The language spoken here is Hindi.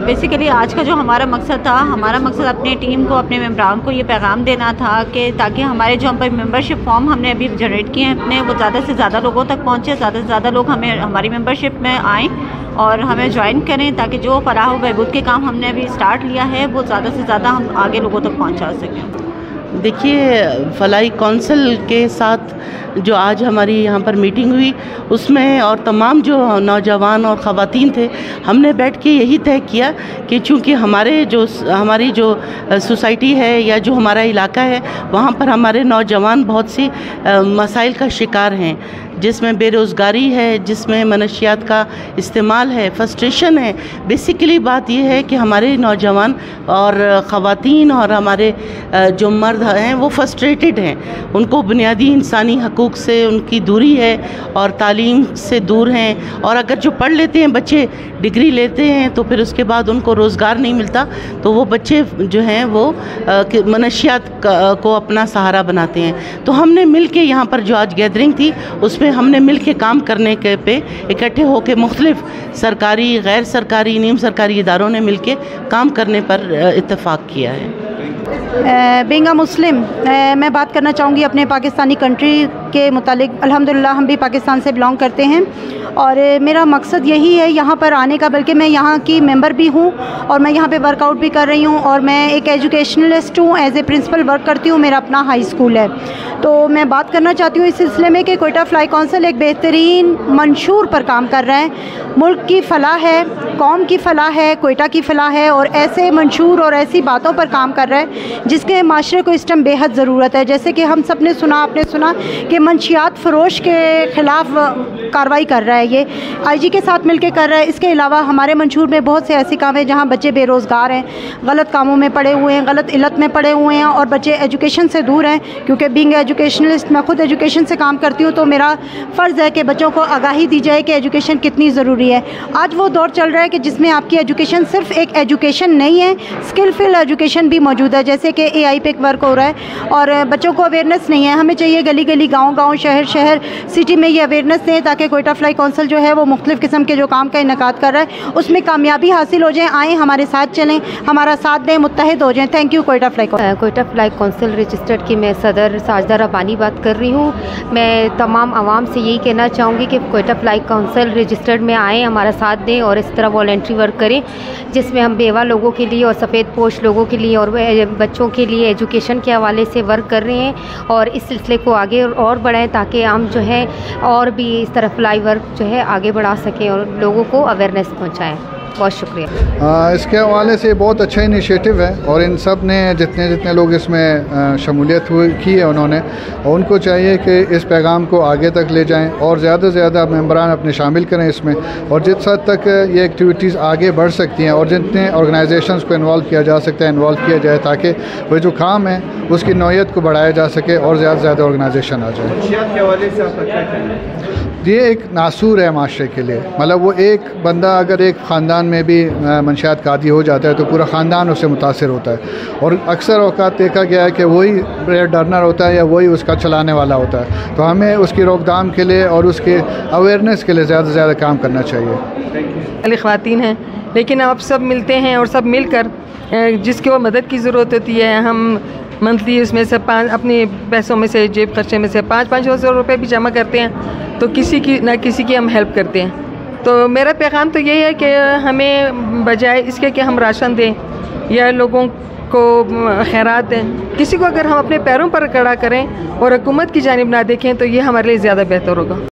बेसिकली आज का जो हमारा मकसद था, हमारा मकसद अपने टीम को, अपने मेंबरान को ये पैगाम देना था कि ताकि हमारे जो हम पर मेंबरशिप फॉर्म हमने अभी जनरेट किए हैं अपने, वो ज़्यादा से ज़्यादा लोगों तक पहुँचे, ज़्यादा से ज़्यादा लोग हमें हमारी मेंबरशिप में आएँ और हमें ज्वाइन करें, ताकि जो फलाह व बहबूद के काम हमने अभी स्टार्ट लिया है वो ज़्यादा से ज़्यादा हम आगे लोगों तक पहुँचा सकें। देखिए, फलाही कौंसिल के साथ जो आज हमारी यहाँ पर मीटिंग हुई उसमें और तमाम जो नौजवान और ख़वातीन थे, हमने बैठ के यही तय किया कि चूँकि हमारी जो सोसाइटी है या जो हमारा इलाका है वहाँ पर हमारे नौजवान बहुत सी मसाइल का शिकार हैं, जिसमें बेरोज़गारी है, जिसमें मनशियात का इस्तेमाल है, फ्रस्ट्रेशन है। बेसिकली बात यह है कि हमारे नौजवान और ख़वातीन और हमारे जो मर्द हैं वो फ्रस्ट्रेटेड हैं, उनको बुनियादी इंसानी हकूक़ से उनकी दूरी है और तालीम से दूर हैं, और अगर जो पढ़ लेते हैं बच्चे, डिग्री लेते हैं, तो फिर उसके बाद उनको रोज़गार नहीं मिलता, तो वो बच्चे जो हैं वो मनशियात को अपना सहारा बनाते हैं। तो हमने मिल के यहाँ पर जो आज गैदरिंग थी उसमें हमने मिल के काम करने के पे इकट्ठे होकर मुख्तलिफ सरकारी, गैर सरकारी, नीम सरकारी इदारों ने मिल के काम करने पर इत्तेफाक किया है। बीइंग अ मुस्लिम, मैं बात करना चाहूँगी अपने पाकिस्तानी कंट्री के मुतालिक। अल्हम्दुलिल्लाह हम भी पाकिस्तान से बिलोंग करते हैं और मेरा मकसद यही है यहाँ पर आने का, बल्कि मैं यहाँ की मेंबर भी हूँ और मैं यहाँ पे वर्कआउट भी कर रही हूँ और मैं एक एजुकेशनलिस्ट हूँ, एज ए प्रिंसिपल वर्क करती हूँ, मेरा अपना हाई स्कूल है। तो मैं बात करना चाहती हूँ इस सिलसिले में कि क्वेटा फलाही कौंसिल एक बेहतरीन मंशूर पर काम कर रहा है। मुल्क की फलाह है, कौम की फलाह है, क्वेटा की फलाह है, और ऐसे मंशूर और ऐसी बातों पर काम कर रहा है जिसके माशरे को इस टाइम बेहद ज़रूरत है। जैसे कि हम सब ने सुना, आपने सुना कि मंशियात फ़रोश के ख़िलाफ़ कार्रवाई कर रहा है, ये IG के साथ मिलकर कर रहा है। इसके अलावा हमारे मंशूर में बहुत से ऐसे काम हैं जहाँ बच्चे बेरोज़गार हैं, गलत कामों में पड़े हुए हैं, गलत इलत में पड़े हुए हैं और बच्चे एजुकेशन से दूर हैं। क्योंकि बीइंग एजुकेशनलिस्ट, मैं खुद एजुकेशन से काम करती हूँ, तो मेरा फ़र्ज़ है कि बच्चों को आगाही दी जाए कि एजुकेशन कितनी ज़रूरी है। आज वो दौर चल रहा है कि जिसमें आपकी एजुकेशन सिर्फ एक एजुकेशन नहीं है, स्किलफुल एजुकेशन भी मौजूद है। जैसे कि AI पे एक वर्क हो रहा है और बच्चों को अवेयरनेस नहीं है। हमें चाहिए गली गली, गाँव गाँव, शहर शहर, सिटी में ये अवेयरनेस दें ताकि क्वेटा फलाही कौंसिल जो है वो मुख्तलिफ़ किस्म के जो काम का इनकाद कर रहा है उसमें कामयाबी हासिल हो जाए। आएँ, हमारे साथ चलें, हमारा साथ दें, मुत्तहिद हो जाएँ। Thank you. क्वेटा फलाही कौंसिल रजिस्टर्ड की मैं सदर साजदा रब्बानी बात कर रही हूँ। मैं तमाम आवाम से यही कहना चाहूँगी कि क्वेटा फलाही कौंसिल रजिस्टर्ड में आएँ, हमारा साथ दें और इस तरह वॉलंटरी वर्क करें जिसमें हम बेवा लोगों के लिए और सफ़ेद पोश लोगों के लिए और बच्चों के लिए एजुकेशन के हवाले से वर्क कर रहे हैं और इस सिलसिले को आगे और बढ़ाएं ताकि हम जो है और भी इस तरह फलाही वर्क जो है आगे बढ़ा सकें और लोगों को अवेयरनेस पहुंचाएं। बहुत शुक्रिया। इसके हवाले से बहुत अच्छा इनिशिएटिव है और इन सब ने जितने लोग इसमें शमूलियत की है उन्होंने, और उनको चाहिए कि इस पैगाम को आगे तक ले जाएं और ज़्यादा से ज़्यादा मेंबरान अपने शामिल करें इसमें, और जिस हद तक ये एक्टिविटीज़ आगे बढ़ सकती हैं और जितने ऑर्गेनाइजेशंस को इन्वॉल्व किया जा सकता है इन्वॉल्व किया जाए ताकि वह जो काम है उसकी नौयत को बढ़ाया जा सके और ज़्यादा से ज़्यादा ऑर्गेनाइजेशन आ जाए। ये एक नासूर है माशरे के लिए, मतलब वो एक बंदा अगर एक ख़ानदान में भी मंशियात का आदी हो जाता है तो पूरा ख़ानदान उससे मुतासिर होता है और अक्सर औक़ात देखा गया है कि वही ब्रेड अर्नर होता है या वही उसका चलाने वाला होता है। तो हमें उसकी रोकथाम के लिए और उसके अवेयरनेस के लिए ज़्यादा से ज़्यादा काम करना चाहिए। ख़वातीन हैं लेकिन आप सब मिलते हैं और सब मिलकर जिसको मदद की ज़रूरत होती है, हम मंथली उसमें से अपने पैसों में से, जेब खर्चे में से 500 रुपये भी जमा करते हैं, तो किसी की हम हेल्प करते हैं। तो मेरा पैगाम तो यही है कि हमें बजाय इसके कि हम राशन दें या लोगों को खैरात दें, किसी को अगर हम अपने पैरों पर खड़ा करें और हुकूमत की जानिब ना देखें तो ये हमारे लिए ज़्यादा बेहतर होगा।